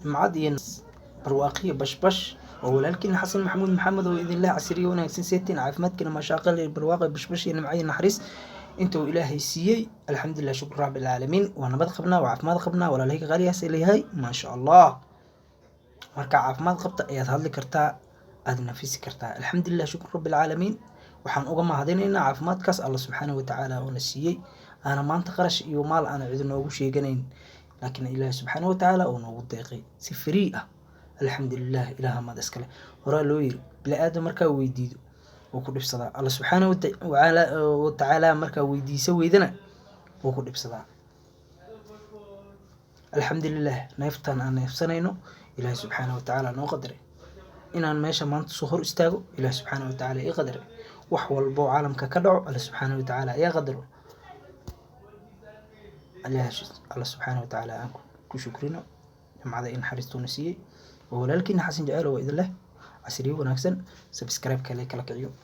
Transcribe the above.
معادي برواقية بش ولكن حسن محمود محمد وإذن الله عسيري وناكسين سيتين عافمات كنا مشاقل برواقي بش يعني معي نحرس انتو إلهي سيي الحمد لله شكر رب العالمين وانا بدخبنا وعافمات خبنا ولا لهيك غالي هسيلي هاي ما شاء الله marka caafimaad qabta ayaad hadli kartaa aad nafisi kartaa alxamdulilah shukr rabbil caalamiin waxaan uga mahadinaynaa caafimaadkaas alla subxaanahu watacaala oo na siiyey aana maanta qarash iyo maal aan cid noogu sheeganayn laakiin ilaahay subxaanahu watacaala oo noogu deeqay si free ah alxamdulilah ilaaha maad iskale horaa loo yiri bini aadam markaa weydiido wuu ku dhibsadaa alla subxaanahu watacaala markaa weydiisa weydana wuu ku dhibsadaa alxamdulilah neeftan aan neefsanayno إلهي سبحانه وتعالى نو قدره إن أنا ماشى ما أنت صهور استاجو إلهي سبحانه وتعالى يقدره وحول بو عالم ككدعو الله سبحانه وتعالى يقدره الله سبحانه وتعالى أنكم كشكرنا مع ذا إن حرستو نسيه ولكن حسن جعله وإذا الله عسيري ونكسن سبسكرايب كليك لك اليوم